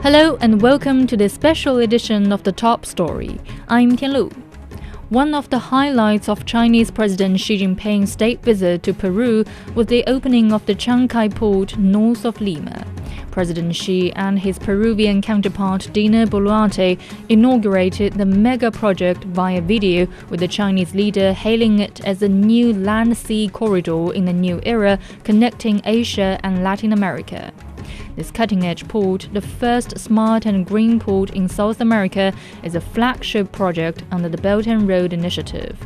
Hello and welcome to this special edition of The Top Story. I'm Tianlu. One of the highlights of Chinese President Xi Jinping's state visit to Peru was the opening of the Chancay Port north of Lima. President Xi and his Peruvian counterpart Dina Boluarte inaugurated the mega project via video, with the Chinese leader hailing it as a new land-sea corridor in a new era connecting Asia and Latin America. This cutting-edge port, the first smart and green port in South America, is a flagship project under the Belt and Road Initiative.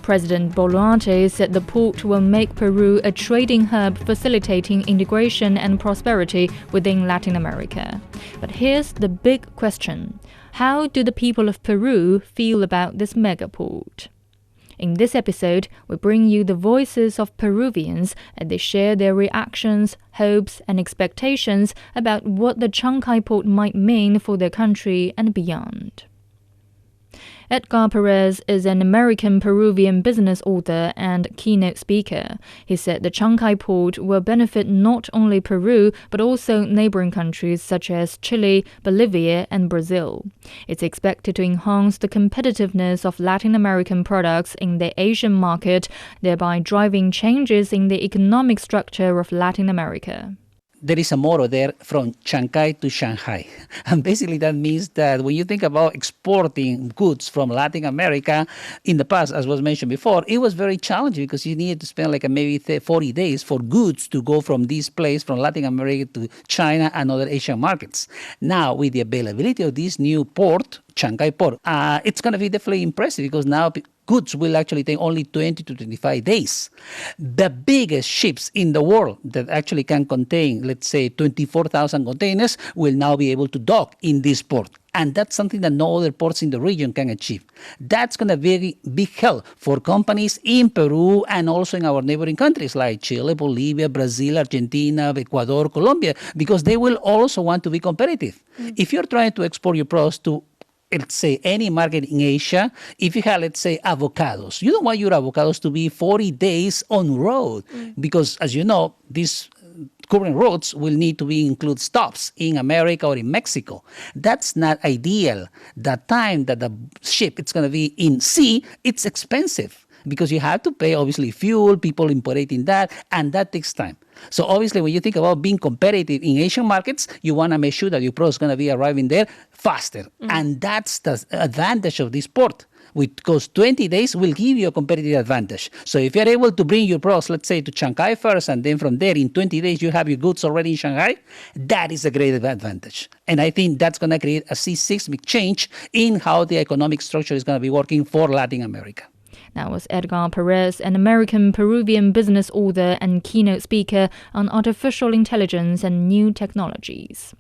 President Boluarte said the port will make Peru a trading hub, facilitating integration and prosperity within Latin America. But here's the big question: how do the people of Peru feel about this megaport? In this episode, we bring you the voices of Peruvians as they share their reactions, hopes, and expectations about what the Chancay Port might mean for their country and beyond. Edgar Perez is an American-Peruvian business author and keynote speaker. He said the Chancay Port will benefit not only Peru, but also neighboring countries such as Chile, Bolivia, and Brazil. It's expected to enhance the competitiveness of Latin American products in the Asian market, thereby driving changes in the economic structure of Latin America. There is a motto there, from Chancay to Shanghai. And basically that means that when you think about exporting goods from Latin America, in the past, as was mentioned before, it was very challenging because you needed to spend maybe 40 days for goods to go from this place, from Latin America to China and other Asian markets. Now, with the availability of this new port, Chancay Port, it's going to be definitely impressive because now goods will actually take only 20 to 25 days. The biggest ships in the world that actually can contain, let's say, 24,000 containers will now be able to dock in this port. And that's something that no other ports in the region can achieve. That's going to be a big help for companies in Peru and also in our neighboring countries like Chile, Bolivia, Brazil, Argentina, Ecuador, Colombia, because they will also want to be competitive. If you're trying to export your products to, let's say, any market in Asia, if you have, let's say, avocados, you don't want your avocados to be 40 days on road because, as you know, these current roads will need to include stops in America or in Mexico. That's not ideal. The time that the ship is going to be in sea, it's expensive because you have to pay, obviously, fuel, people importing that, and that takes time. So obviously, when you think about being competitive in Asian markets, you want to make sure that your product is going to be arriving there faster. And that's the advantage of this port, because 20 days will give you a competitive advantage. So if you're able to bring your products, let's say, to Shanghai first, and then from there, in 20 days, you have your goods already in Shanghai, that is a great advantage. And I think that's going to create a seismic change in how the economic structure is going to be working for Latin America. That was Edgar Perez, an American-Peruvian business author and keynote speaker on artificial intelligence and new technologies.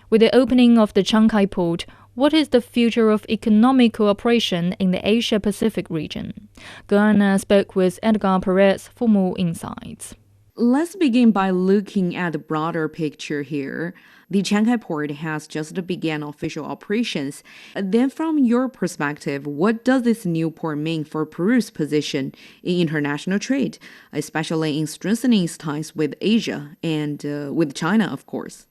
With the opening of the Chancay Port, what is the future of economic cooperation in the Asia-Pacific region? Guyana spoke with Edgar Perez for more insights. Let's begin by looking at the broader picture here. The Chancay Port has just begun official operations. Then from your perspective, what does this new port mean for Peru's position in international trade, especially in strengthening its ties with Asia and with China, of course?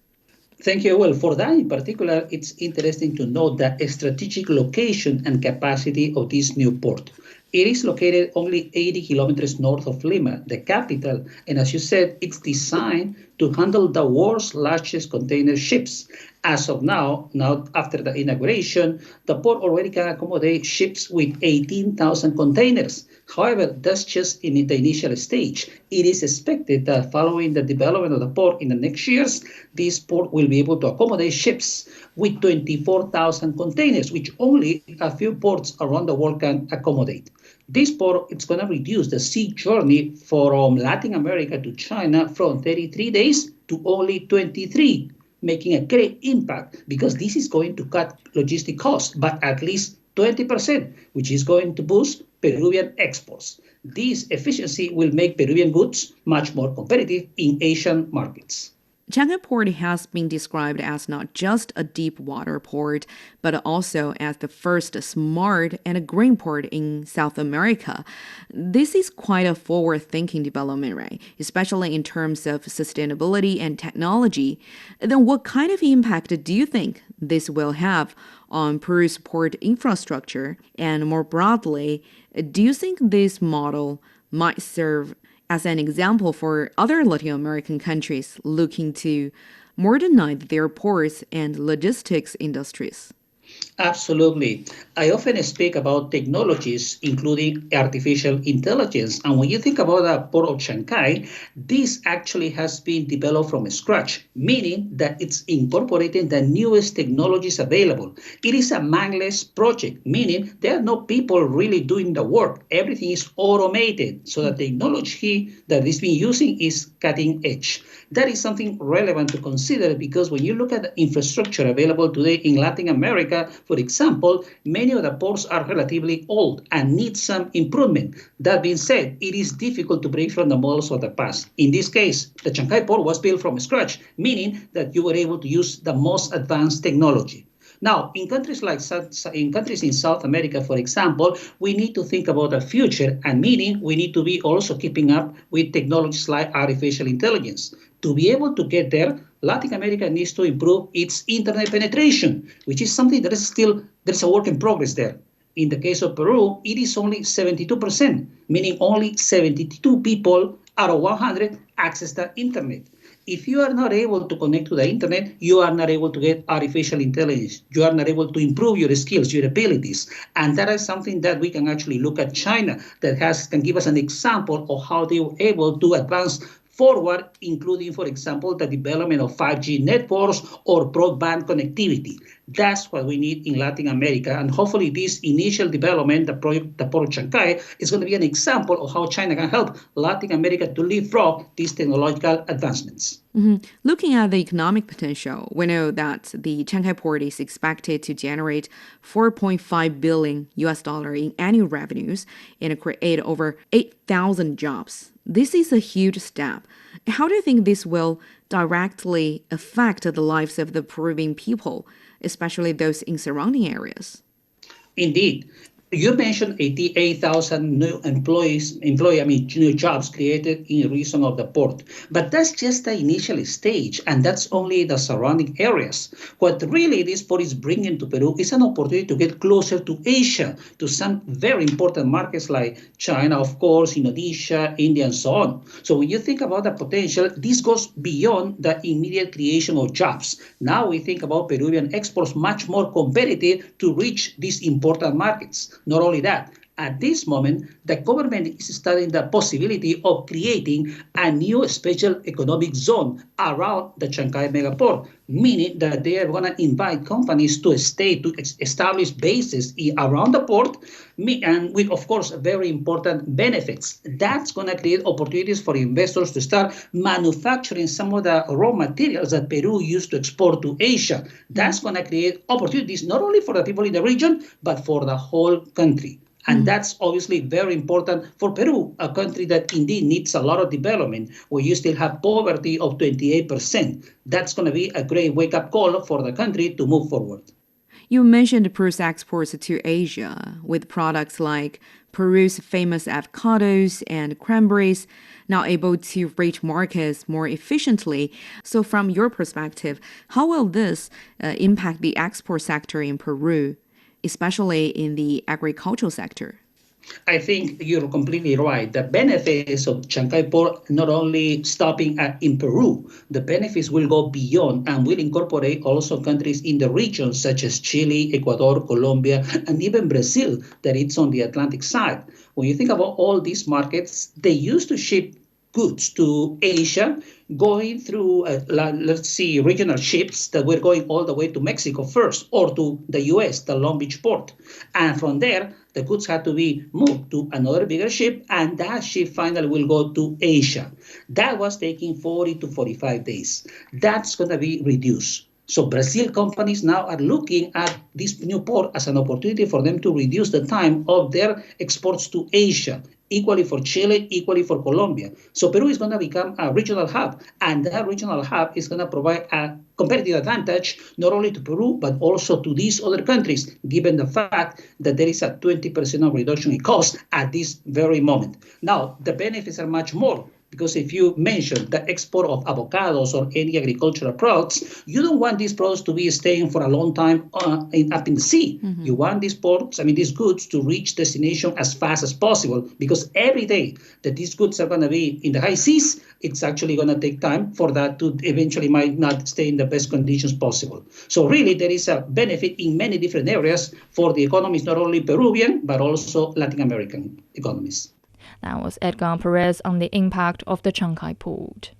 Thank you. Well, for that in particular, it's interesting to note the strategic location and capacity of this new port. It is located only 80 kilometers north of Lima, the capital, and as you said, it's designed to handle the world's largest container ships. As of now after the inauguration, the port already can accommodate ships with 18,000 containers. However, that's just in the initial stage. It is expected that following the development of the port in the next years, this port will be able to accommodate ships with 24,000 containers, which only a few ports around the world can accommodate. This port is going to reduce the sea journey from Latin America to China from 33 days to only 23, making a great impact because this is going to cut logistic costs by at least 20%, which is going to boost Peruvian exports. This efficiency will make Peruvian goods much more competitive in Asian markets. Chancay Port has been described as not just a deep water port, but also as the first smart and a green port in South America. This is quite a forward-thinking development, right? Especially in terms of sustainability and technology. Then what kind of impact do you think this will have on Peru's port infrastructure? And more broadly, do you think this model might serve as an example for other Latin American countries looking to modernize their ports and logistics industries? Absolutely. I often speak about technologies, including artificial intelligence. And when you think about the port of Chancay, this actually has been developed from scratch, meaning that it's incorporating the newest technologies available. It is a manless project, meaning there are no people really doing the work. Everything is automated. So the technology that is being using is cutting edge. That is something relevant to consider because when you look at the infrastructure available today in Latin America, for example, many of the ports are relatively old and need some improvement. That being said, it is difficult to break from the models of the past. In this case, the Chancay port was built from scratch, meaning that you were able to use the most advanced technology. Now, in countries in South America, for example, we need to think about the future, and meaning we need to be also keeping up with technologies like artificial intelligence. To be able to get there, Latin America needs to improve its internet penetration, which is something that is still there's a work in progress there. In the case of Peru, it is only 72%, meaning only 72 people out of 100 access the internet. If you are not able to connect to the internet, you are not able to get artificial intelligence. You are not able to improve your skills, your abilities. And that is something that we can actually look at China that can give us an example of how they were able to advance forward, including, for example, the development of 5G networks or broadband connectivity. That's what we need in Latin America. And hopefully this initial development, the Port of Chancay, is going to be an example of how China can help Latin America to leapfrog these technological advancements. Looking at the economic potential, we know that the Chancay port is expected to generate 4.5 billion US dollar in annual revenues and create over 8,000 jobs. This is a huge step. How do you think this will directly affect the lives of the Peruvian people, especially those in surrounding areas? Indeed. You mentioned 88,000 new new jobs created in the region of the port. But that's just the initial stage, and that's only the surrounding areas. What really this port is bringing to Peru is an opportunity to get closer to Asia, to some very important markets like China, of course, Indonesia, India, and so on. So when you think about the potential, this goes beyond the immediate creation of jobs. Now we think about Peruvian exports much more competitive to reach these important markets. Not only that, at this moment, the government is studying the possibility of creating a new special economic zone around the Chancay megaport, meaning that they are going to invite companies to stay, to establish bases around the port, and with, of course, very important benefits. That's going to create opportunities for investors to start manufacturing some of the raw materials that Peru used to export to Asia. That's going to create opportunities not only for the people in the region, but for the whole country. And that's obviously very important for Peru, a country that indeed needs a lot of development, where you still have poverty of 28%. That's going to be a great wake-up call for the country to move forward. You mentioned Peru's exports to Asia, with products like Peru's famous avocados and cranberries now able to reach markets more efficiently. So from your perspective, how will this impact the export sector in Peru, especially in the agricultural sector? I think you're completely right. The benefits of Chancay Port not only stopping in Peru, the benefits will go beyond and will incorporate also countries in the region such as Chile, Ecuador, Colombia, and even Brazil that it's on the Atlantic side. When you think about all these markets, they used to ship goods to Asia, going through, regional ships that were going all the way to Mexico first, or to the U.S., the Long Beach port. And from there, the goods had to be moved to another bigger ship, and that ship finally will go to Asia. That was taking 40 to 45 days. That's going to be reduced. So Brazil companies now are looking at this new port as an opportunity for them to reduce the time of their exports to Asia. equally for Chile, equally for Colombia. So Peru is going to become a regional hub, and that regional hub is going to provide a competitive advantage not only to Peru, but also to these other countries, given the fact that there is a 20% of reduction in cost at this very moment. Now, the benefits are much more. Because if you mention the export of avocados or any agricultural products, you don't want these products to be staying for a long time up in the sea. Mm-hmm. You want these goods to reach destination as fast as possible, because every day that these goods are going to be in the high seas, it's actually going to take time for that to eventually might not stay in the best conditions possible. So really, there is a benefit in many different areas for the economies, not only Peruvian, but also Latin American economies. That was Edgar Perez on the impact of the Chancay Port.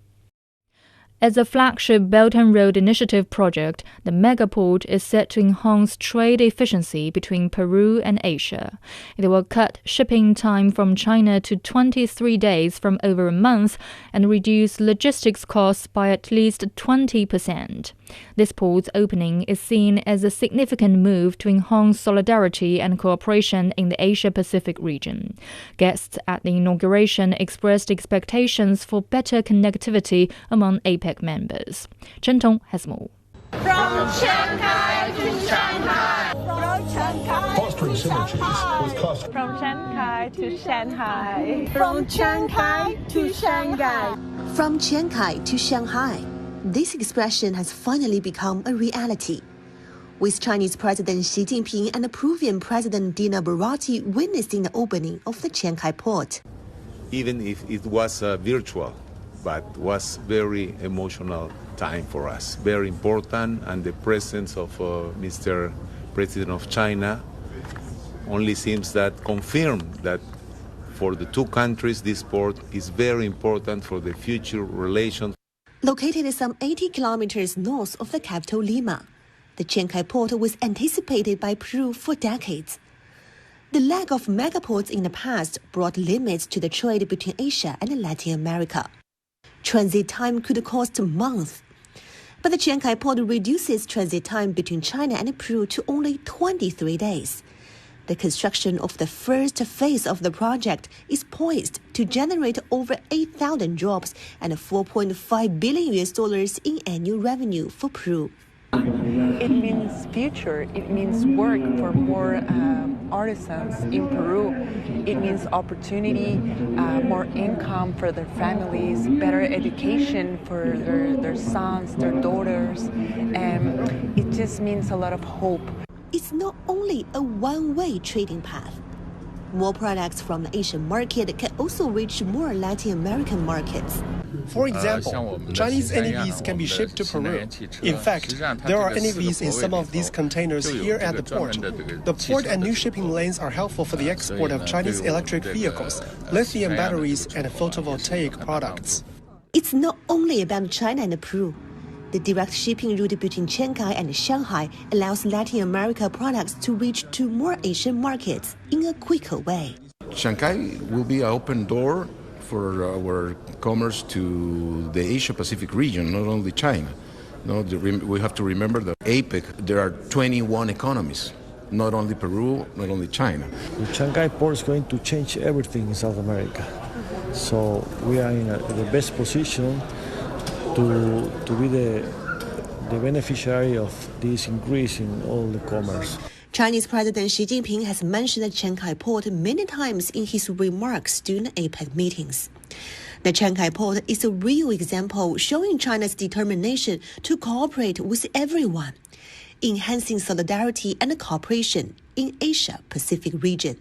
As a flagship Belt and Road Initiative project, the megaport is set to enhance trade efficiency between Peru and Asia. It will cut shipping time from China to 23 days from over a month and reduce logistics costs by at least 20%. This port's opening is seen as a significant move to enhance solidarity and cooperation in the Asia-Pacific region. Guests at the inauguration expressed expectations for better connectivity among APEC members. Chen Tong has more. From Chancay to Shanghai. From Chancay Fostering synergies with clusters. From Chancay to Shanghai. From Chancay to Shanghai. From Chancay to Shanghai. This expression has finally become a reality. With Chinese President Xi Jinping and Peruvian President Dina Boluarte witnessing the opening of the Chancay Port. Even if it was virtual, but was very emotional time for us, very important, and the presence of Mr. President of China only seems that confirmed that for the two countries this port is very important for the future relations. Located some 80 kilometers north of the capital Lima, the Chancay Port was anticipated by Peru for decades. The lack of megaports in the past brought limits to the trade between Asia and Latin America. Transit time could cost months. But the Chancay Port reduces transit time between China and Peru to only 23 days. The construction of the first phase of the project is poised to generate over 8,000 jobs and $4.5 billion in annual revenue for Peru. It means future. It means work for more artisans in Peru. It means opportunity, more income for their families, better education for their sons, their daughters, and it just means a lot of hope. It's not only a one-way trading path. More products from the Asian market can also reach more Latin American markets. For example, Chinese NEVs can be shipped to Peru. In fact, there are NEVs in some of these containers here at the port. The port and new shipping lanes are helpful for the export of Chinese electric vehicles, lithium batteries, and photovoltaic products. It's not only about China and Peru. The direct shipping route between Chancay and Shanghai allows Latin America products to reach to more Asian markets in a quicker way. Chancay will be an open door for our commerce to the Asia-Pacific region, not only China. No, we have to remember that APEC, there are 21 economies, not only Peru, not only China. The Chancay Port is going to change everything in South America. So we are in the best position to be the beneficiary of this increase in all the commerce. Chinese President Xi Jinping has mentioned the Chancay Port many times in his remarks during APEC meetings. The Chancay Port is a real example showing China's determination to cooperate with everyone, enhancing solidarity and cooperation in Asia-Pacific region.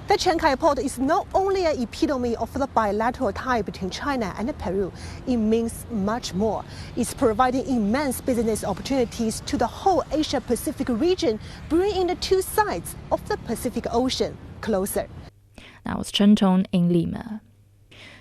The Chancay Port is not only an epitome of the bilateral tie between China and Peru, it means much more. It's providing immense business opportunities to the whole Asia-Pacific region, bringing the two sides of the Pacific Ocean closer. That was Chen Tong in Lima.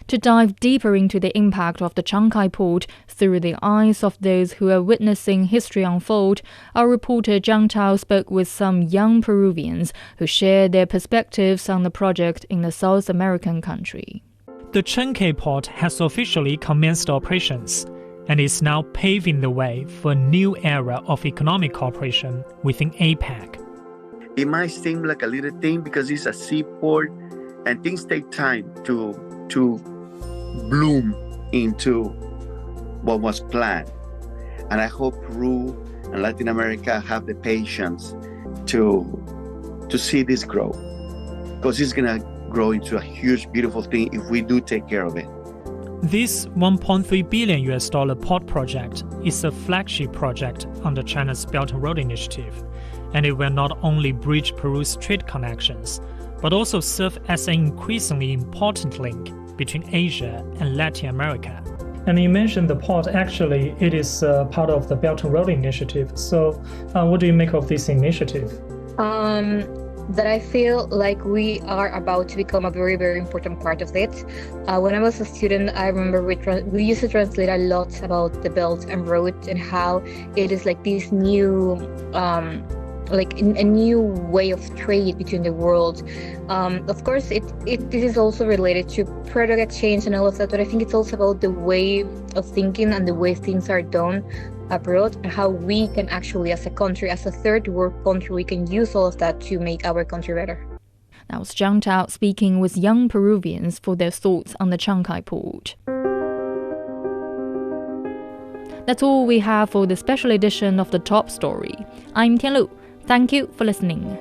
To dive deeper into the impact of the Chancay Port through the eyes of those who are witnessing history unfold, our reporter Zhang Tao spoke with some young Peruvians who shared their perspectives on the project in the South American country. The Chancay Port has officially commenced operations and is now paving the way for a new era of economic cooperation within APEC. It might seem like a little thing because it's a seaport and things take time to bloom into what was planned. And I hope Peru and Latin America have the patience to see this grow, because it's gonna grow into a huge, beautiful thing if we do take care of it. This $1.3 billion port project is a flagship project under China's Belt and Road Initiative, and it will not only bridge Peru's trade connections, but also serve as an increasingly important link between Asia and Latin America. And you mentioned the port, actually, it is part of the Belt and Road Initiative. So what do you make of this initiative? That I feel like we are about to become a very, very important part of it. When I was a student, I remember we used to translate a lot about the Belt and Road and how it is like this new, like a new way of trade between the world. Of course, this is also related to product exchange and all of that, but I think it's also about the way of thinking and the way things are done abroad, and how we can actually, as a country, as a third world country, we can use all of that to make our country better. That was Zhang Tao speaking with young Peruvians for their thoughts on the Chancay Port. That's all we have for the special edition of The Top Story. I'm Tianlu. Thank you for listening.